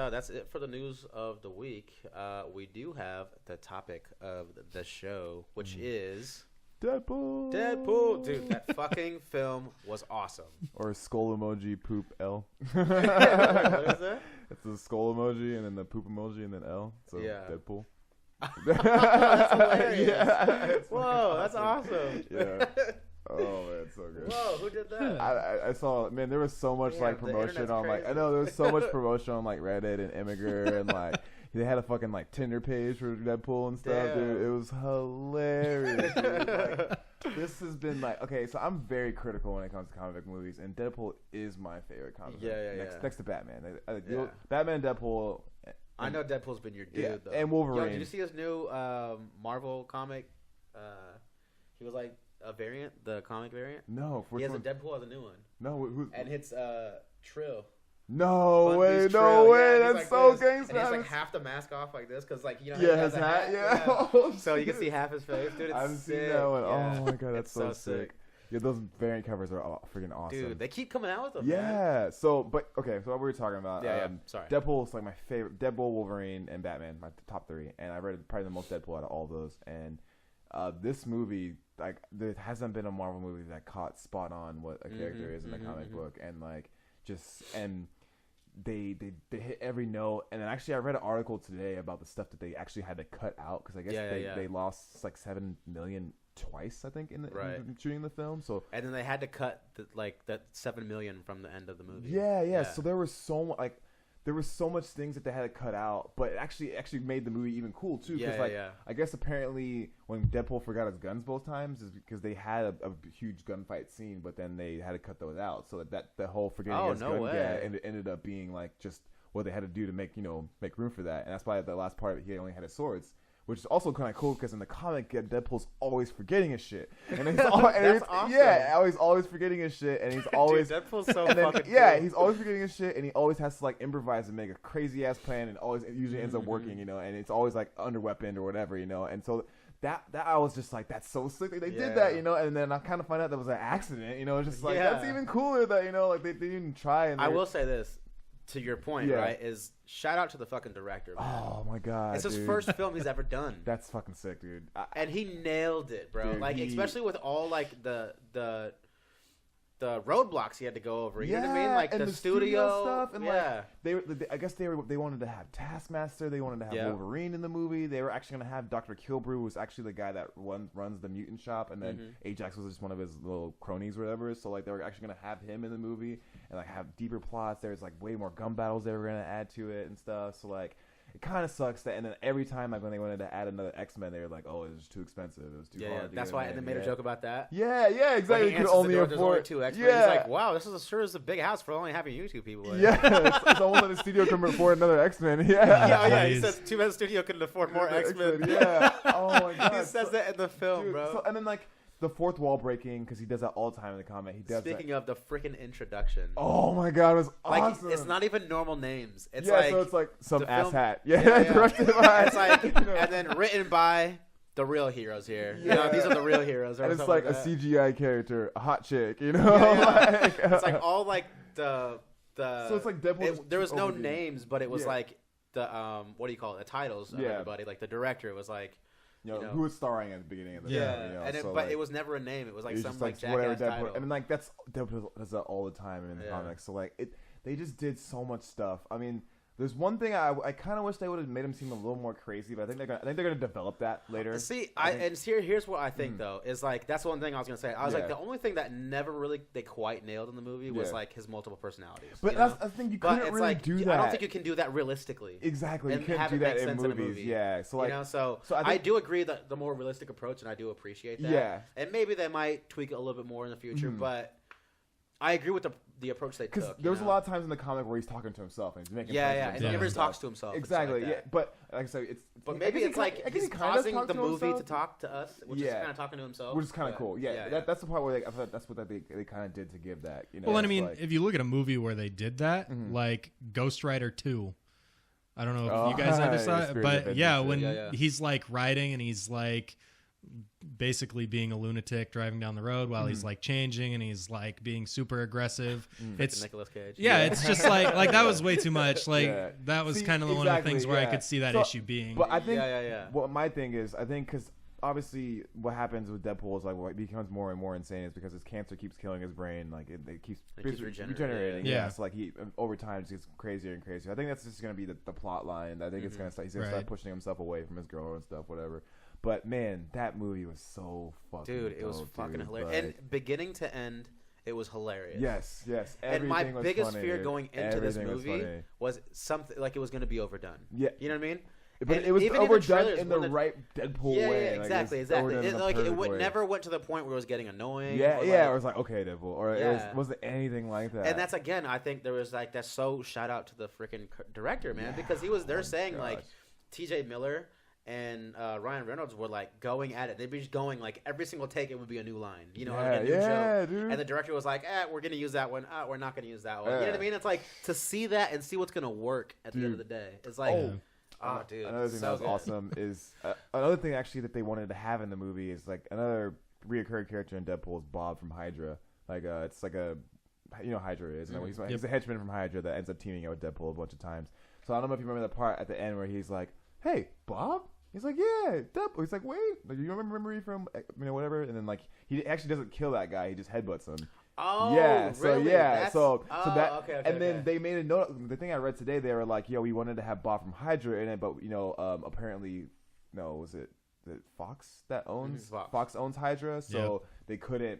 that's it for the news of the week. We do have the topic of the show, which is Deadpool. Dude, that fucking film was awesome. Or skull emoji poop L. What is that? It's the skull emoji and then the poop emoji and then L. So Deadpool. That's hilarious. Yeah, whoa, that's awesome. Yeah. Oh man, it's so good. Whoa, who did that? I saw, man, there was so much like promotion on like, I know there was so much promotion on like Reddit and Immigrant and like they had a fucking like Tinder page for Deadpool and stuff. Damn. Dude, it was hilarious. Dude. Like, this has been like, okay, so I'm very critical when it comes to comic book movies, and Deadpool is my favorite comic book. Next to Batman. Batman and Deadpool. I know Deadpool's been your dude though. And Wolverine. Yo, did you see his new Marvel comic? He was like a variant, the comic variant. No, he has a Deadpool as a new one. No, and it's Trill. No way, no way. That's like so gangster. And he's like half the mask off like this because like he has a hat. Yeah. So you can see half his face, dude. It's I haven't sick. seen that one. Yeah. Oh my god, that's so sick. Yeah, those variant covers are freaking awesome. Dude, they keep coming out with them. Yeah. Man. So, but okay. So what we were talking about. Sorry. Deadpool's like my favorite. Deadpool, Wolverine, and Batman, my top 3. And I read probably the most Deadpool out of all of those. And this movie, like, there hasn't been a Marvel movie that caught spot on what a character is in the comic book, and like they hit every note. And then actually I read an article today about the stuff that they actually had to cut out because I guess they lost like $7 million twice, I think, in shooting the film. So and then they had to cut that $7 million from the end of the movie. Yeah. So there was so much things that they had to cut out, but it actually made the movie even cool too. Because I guess apparently when Deadpool forgot his guns both times is because they had a huge gunfight scene, but then they had to cut those out. So that the whole forgetting his gun gag ended up being like just what they had to do to make room for that. And that's why the last part he only had his swords. Which is also kind of cool because in the comic, Deadpool's always forgetting his shit. And he's awesome. Yeah, always forgetting his shit, and he's always Dude, Deadpool's so fucking cool. Yeah, he's always forgetting his shit, and he always has to like improvise and make a crazy ass plan, and always usually ends up working, and it's always like under weaponed or whatever, and so that I was just like, that's so sick that they did that, and then I kind of find out that was an accident, it's just like that's even cooler that like they didn't try. And I will say this. To your point, right, is shout out to the fucking director, man. Oh, my God, it's his first film he's ever done. That's fucking sick, dude. And he nailed it, bro. Dude, like, especially with all, like, the roadblocks he had to go over. You know what I mean? Like, the studio stuff. And, I guess they wanted to have Taskmaster. They wanted to have Wolverine in the movie. They were actually going to have Dr. Kilbrew, who's actually the guy that runs the mutant shop. And then Ajax was just one of his little cronies or whatever. So, like, they were actually going to have him in the movie and, like, have deeper plots. There's, like, way more gun battles they were going to add to it and stuff. So, like, it kind of sucks that, and then every time, like, when they wanted to add another X-Men, they were like, oh, it was too expensive. It was too hard. That's why, and they made a joke about that. Yeah, exactly. You could only afford 2 X-Men. He's like, wow, this is sure is a big house for only having you 2 people in. Yeah, it's almost like the studio couldn't afford another X-Men. Yeah. He says too bad the studio couldn't afford more X-Men. Yeah. Oh my God. He says that in the film, bro. So, and then like the fourth wall breaking, because he does that all the time in the comic. He does. Speaking of the freaking introduction. Oh my God, it was awesome. Like, it's not even normal names. It's so it's like some ass hat. Directed by. It's like, and then written by the real heroes here. These are the real heroes. And it's like a CGI character, a hot chick. Like, it's like all like the. So it's like Deadpool. There was no names, but it was like the what do you call it? The titles of everybody. Like the director was like. Who was starring at the beginning of the film. But it was never a name. It was like some like jackass title. I mean, like Deadpool does that all the time in the comics. So like they just did so much stuff. I mean, there's one thing I kind of wish they would have made him seem a little more crazy, but I think they're gonna develop that later. See, here's what I think though is like that's one thing I was gonna say. I was like the only thing that never really they quite nailed in the movie was like his multiple personalities. But that's I think you couldn't really do that. I don't think you can do that realistically. Exactly, you can't do that in movies. Yeah, so like so I do agree that the more realistic approach, and I do appreciate that. Yeah, and maybe they might tweak it a little bit more in the future, but I agree with the approach they took. Because there's a lot of times in the comic where he's talking to himself and he's making and he never talks to himself. Exactly. But like I said, but maybe it's like he's causing the movie to talk to us, which is kind of talking to himself, which is kind of cool. That's the part where I thought that's what they kind of did to give that. Well, and I mean, if you look at a movie where they did that, like Ghost Rider 2. I don't know if you guys ever saw it, but when he's like riding and he's like basically being a lunatic driving down the road while he's like changing and he's like being super aggressive. It's Nicolas Cage. Yeah, it's just like that was way too much. Like that was kind of one of the things where I could see that issue being. But I think what my thing is, I think because obviously what happens with Deadpool is like what becomes more and more insane is because his cancer keeps killing his brain, like it keeps regenerating. Yeah. So like he over time just gets crazier and crazier. I think that's just gonna be the plot line. I think it's gonna start, he's gonna start pushing himself away from his girl and stuff, whatever. But man, that movie was so fucking it was fucking hilarious. And beginning to end, it was hilarious. Yes. And my biggest fear going into this movie was something like it was going to be overdone. Yeah. You know what I mean? But it was overdone in the right Deadpool way. Yeah, exactly. It never went to the point where it was getting annoying. Yeah, or it was like, okay, Deadpool. Or it wasn't anything like that. And that's, again, I think there was like, that's so shout out to the freaking director, man. Because they're saying like TJ Miller and Ryan Reynolds were like going at it. They'd be just going like every single take it would be a new line, you know, a new joke. Dude. And the director was like, we're gonna use that one. We're not gonna use that one. You know what I mean? It's like to see that and see what's gonna work at the end of the day. It's like, dude. Another thing that was awesome is another thing actually that they wanted to have in the movie is like another reoccurring character in Deadpool is Bob from Hydra. Like it's like Hydra is. You know, he's a henchman from Hydra that ends up teaming up with Deadpool a bunch of times. So I don't know if you remember the part at the end where he's like, "Hey, Bob." He's like, yeah, Deadpool. He's like, wait, like, you remember me from, whatever? And then, like, he actually doesn't kill that guy. He just headbutts him. Oh, yeah. So, really? yeah. So that, okay, and then they made a note. The thing I read today, they were like, we wanted to have Bob from Hydra in it, but, apparently, was it Fox that owns? Fox owns Hydra, so they couldn't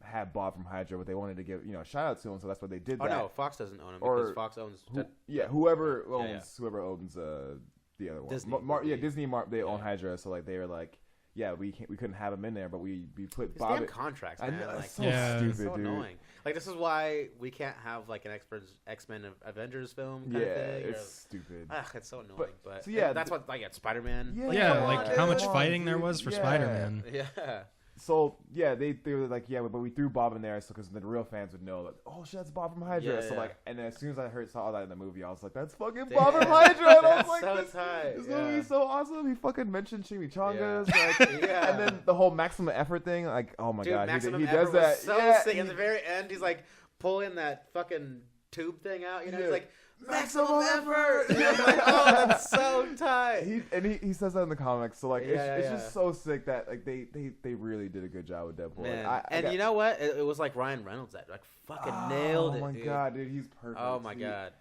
have Bob from Hydra, but they wanted to give, a shout out to him, so that's what they did. No, Fox doesn't own him because Fox owns. Whoever owns the other one. Disney. Disney. They own Hydra, so like they were like, we couldn't have him in there, but we put These Bob. Damn contracts, man. I know, like, so stupid, so dude. annoying. Like this is why we can't have like an X-Men Avengers film kind of thing. It's stupid. It's so annoying. But so that's what like at Spider-Man. How much fighting there was for Spider-Man. Yeah. So they were like, but we threw Bob in there, so because the real fans would know, like, oh shit, that's Bob from Hydra. So like, and then as soon as I saw that in the movie, I was like, that's fucking Bob from Hydra. And I was like, this movie is so awesome. He fucking mentioned chimichangas, and then the whole maximum effort thing, like, oh my god, he does that. So sick. At the very end, he's like pulling that fucking tube thing out. You know, he's like, maximum effort. Like, oh, that's so tight. He says that in the comics, so like it's just so sick that like they really did a good job with Deadpool. Like, you know what? It was like Ryan Reynolds that like fucking nailed it. Oh my god, dude, he's perfect. Oh my god.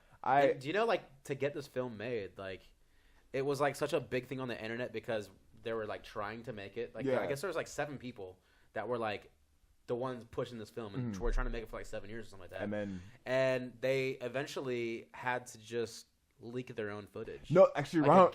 Do you know like to get this film made, like it was like such a big thing on the internet because they were like trying to make it. Like I guess there was like 7 people that were like the ones pushing this film, and we're trying to make it for like 7 years or something like that. And they eventually had to just leak their own footage. No, actually, like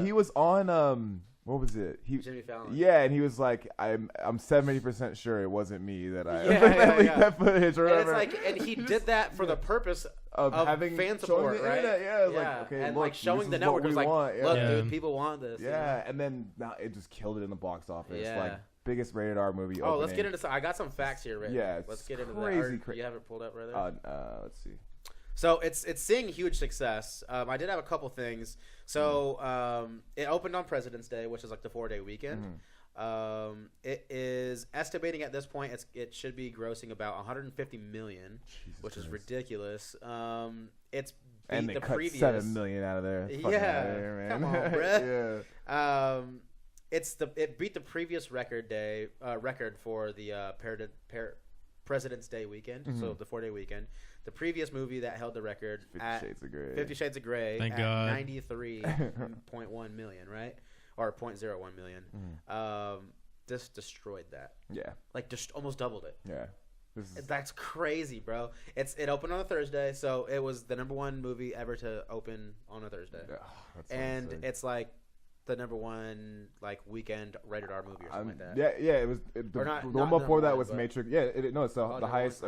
he was on what was it? Jimmy Fallon. Yeah, and he was like, I'm 70% sure it wasn't me that I leaked that footage or whatever. And it's like, and he did that for the purpose of having fan support, right? Like, okay, and look, like showing the network was like, look, dude, people want this. Yeah, and then it just killed it in the box office. Like biggest rated R movie. Oh, let's get into. I got some facts here, right? Yeah, let's get into that. You have it pulled up, right there? Let's see. So it's seeing huge success. I did have a couple things. So it opened on President's Day, which is like the 4-day weekend. It is estimating at this point it should be grossing about 150 million, which is ridiculous. It's and they cut previous 7 million out of there. Come on, bro. It beat the previous record for the President's Day weekend, so the 4-day weekend. The previous movie that held the record 50 Shades of Grey Thank at God. 93.1 million, right? Or 0.01 million. Just destroyed that. Yeah. Like just almost doubled it. Yeah. That's crazy, bro. It opened on a Thursday, so it was the #1 movie ever to open on a Thursday. And it's like the #1 like weekend rated R movie or something like that. Yeah, it was the one before that was Matrix. Yeah, it's the highest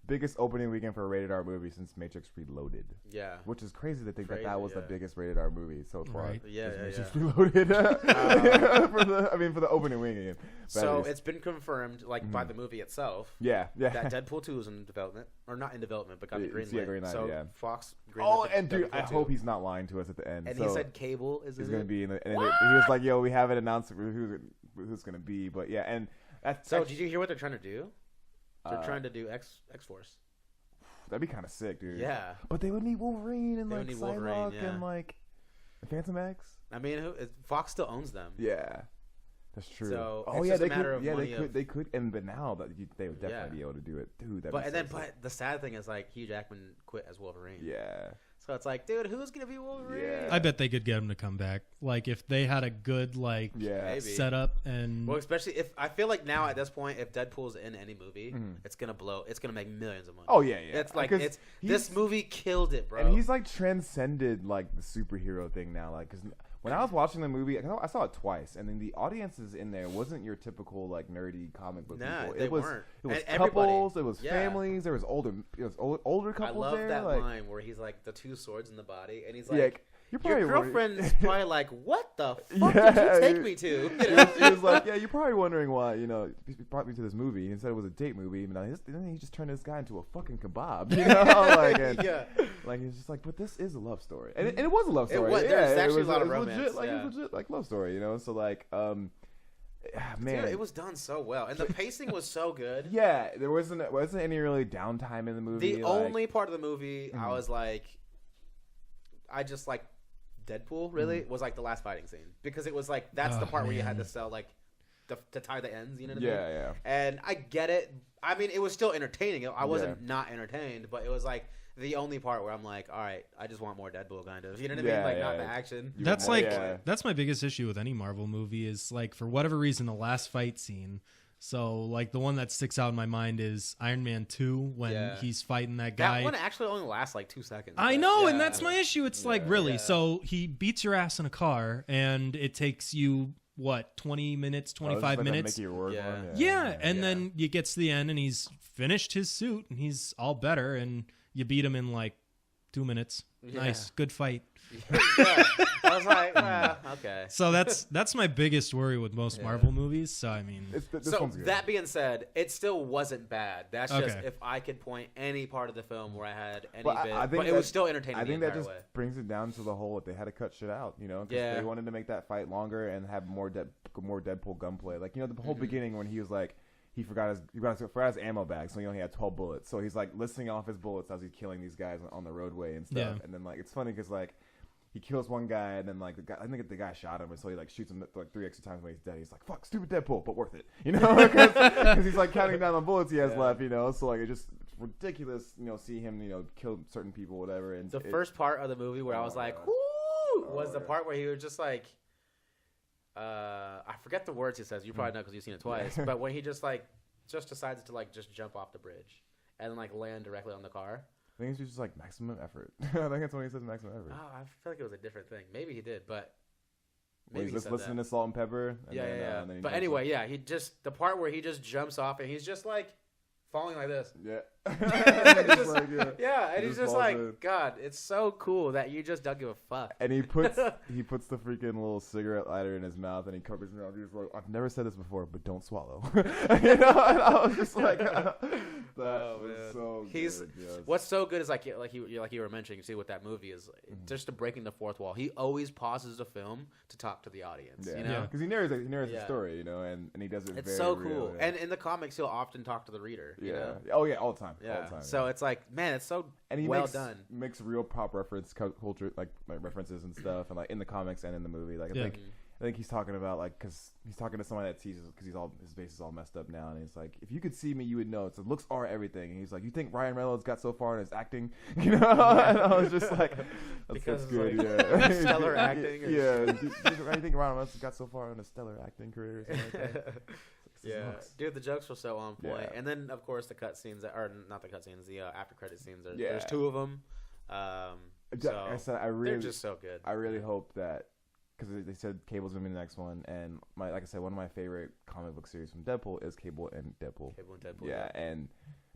biggest opening weekend for a rated R movie since Matrix Reloaded. Yeah, which is crazy to think that was the biggest rated R movie so far. Right. Matrix Reloaded for the opening weekend. So it's been confirmed by the movie itself. Yeah. That Deadpool 2 is in development, or not in development, but got the green light. So Fox. And dude, I hope he's not lying to us at the end. And he said Cable is going to be in the. And he was like, "Yo, we haven't announced." who's gonna be. But yeah, and so did you hear what they're trying to do? They're trying to do X-Force. That'd be kind of sick, dude. Yeah, but they would need Wolverine and like Psylocke and like Phantom X. I mean, Fox still owns them. Yeah, that's true. So they could. They could. But now that they would definitely be able to do it, dude. But the sad thing is like Hugh Jackman quit as Wolverine. Yeah. So it's like, dude, who's gonna be Wolverine? Yeah. I bet they could get him to come back. Like if they had a good setup and especially if I feel like now at this point, if Deadpool's in any movie, it's gonna blow. It's gonna make millions of money. Oh yeah. It's like this movie killed it, bro. And he's like transcended like the superhero thing now. Like, cause when I was watching the movie, I saw it twice, and then the audiences in there wasn't your typical like nerdy comic book people. They weren't. It was couples, it was families, there was older couples. I love there. that like, line where he's like the two swords in the body, and he's like, your girlfriend's probably like, what the fuck did you take me to? You know? He was like, you're probably wondering why, he brought me to this movie. He said it was a date movie, and then he just turned this guy into a fucking kebab, like he's just like, but this is a love story, and it was a love story. There's actually a lot of romance. Legit, it was legit, like love story, So like, man, dude, it was done so well, and the pacing was so good. Yeah, there wasn't any really downtime in the movie. The only part of the movie I was like, I just like Deadpool really was like the last fighting scene, because it was like that's the part where you had to sell like to tie the ends, you know what I mean? Yeah. And I get it. I mean, it was still entertaining. I wasn't not entertained, but it was like the only part where I'm like, all right, I just want more Deadpool, kind of. You know what I mean? Like not the action. That's that's my biggest issue with any Marvel movie is like, for whatever reason, the last fight scene. So like the one that sticks out in my mind is Iron Man 2 when he's fighting that guy. That one actually only lasts like 2 seconds. I know, and that's my issue. It's like, really? So he beats your ass in a car, and it takes you, what, 20 minutes, 25 minutes? And then you get to the end, and he's finished his suit, and he's all better, and you beat him in like 2 minutes. Nice, good fight. I was like, okay. So that's my biggest worry with most Marvel movies. So I mean, that being said, it still wasn't bad. That's just if I could point any part of the film where I had any but it was still entertaining. I think that just brings it down to the whole they had to cut shit out, because they wanted to make that fight longer and have more Deadpool gunplay. Like the whole beginning when he was like. He forgot his ammo bag, so he only had 12 bullets. So he's like listing off his bullets as he's killing these guys on the roadway and stuff. Yeah. And then like it's funny because like he kills one guy, and then like I think the guy shot him, and so he like shoots him like 3 extra times when he's dead. He's like, "Fuck, stupid Deadpool," but worth it, because he's like counting down the bullets he has left, So like it's ridiculous, see him, kill certain people, whatever. And the first part of the movie where I was like, "Whoo!" was the part where he was just like. I forget the words he says. You probably know because you've seen it twice. But when he just decides to like just jump off the bridge and like land directly on the car. I think it's just like maximum effort. I think that's when he says maximum effort. Oh, I feel like it was a different thing. Maybe he did, but maybe he's listening to Salt and Pepper. And then but anyway, he just the part where he just jumps off and he's just like falling like this. Yeah. And he's just like, God, it's so cool that you just don't give a fuck. And he puts the freaking little cigarette lighter in his mouth, and he covers his mouth. He's like, I've never said this before, but don't swallow. And I was just like, that was so good. What's so good is like you were mentioning, see what that movie is, just to breaking the fourth wall. He always pauses the film to talk to the audience. Because he narrates the story, and he does it. It's so cool. And in the comics, he'll often talk to the reader. Oh yeah, all the time. Yeah. So it's like, man, it's so done. Makes real pop reference culture, like references and stuff, and like in the comics and in the movie. Like I think he's talking about like because he's talking to someone that teases because his face is all messed up now, and he's like, if you could see me, you would know. So looks are everything. And he's like, you think Ryan Reynolds got so far in his acting? And I was just like, that's good. Like, stellar acting. You think Ryan Reynolds got so far in a stellar acting career? Or something like that? Dude, the jokes were so on point, and then of course the cut scenes, or not the cut scenes, the after credit scenes. There's 2 of them. Like I said, they're just so good. I really hope that because they said Cable's gonna be the next one, and like I said, one of my favorite comic book series from Deadpool is Cable and Deadpool. Yeah, and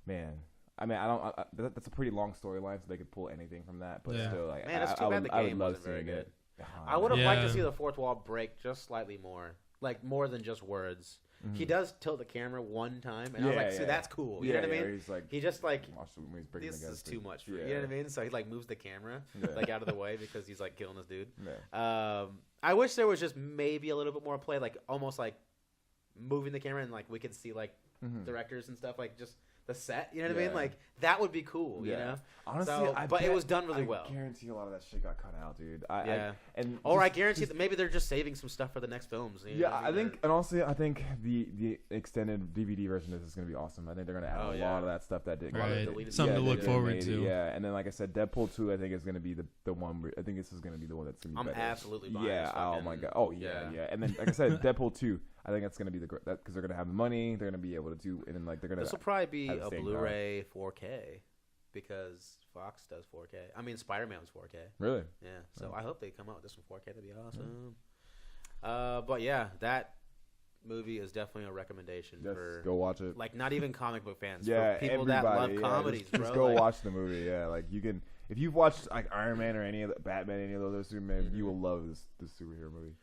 man. I mean, that's a pretty long storyline, so they could pull anything from that. But still, like, man, it's too bad the game wasn't very good. I would have liked to see the fourth wall break just slightly more, like more than just words. Mm-hmm. He does tilt the camera one time, and I was like, "See, that's cool." You know what I mean? He's like, he just like, this is too much for you. You know what I mean? So he like moves the camera like out of the way because he's like killing this dude. I wish there was just maybe a little bit more play, like almost like moving the camera and like we could see like directors and stuff, like just the set. You know what I mean? Like that would be cool. You know? Honestly, but it was done really well. I guarantee a lot of that shit got cut out, dude. I guarantee that maybe they're just saving some stuff for the next films. You know I think, and honestly, I think the extended DVD version of this is gonna be awesome. I think they're gonna add a lot of that stuff that didn't. Right. Something to look forward to. Yeah, and then like I said, Deadpool 2, I think is gonna be the one. I think this is gonna be the one that's gonna be better. I'm absolutely buying this oh my god. Oh yeah. And then like I said, Deadpool 2. I think that's gonna be because they're gonna have the money. They're gonna be able to do, and then like they're gonna. This will probably be a Blu-ray 4K because Fox does 4K. I mean, Spider-Man's 4K. Really? Yeah. So I hope they come out with this one 4K. That'd be awesome. But yeah, that movie is definitely a recommendation for go watch it. Like not even comic book fans. Yeah, for people that love comedies, just go watch the movie. Yeah, like you can if you've watched like Iron Man or any of the Batman, any of those Superman, you will love this superhero movie.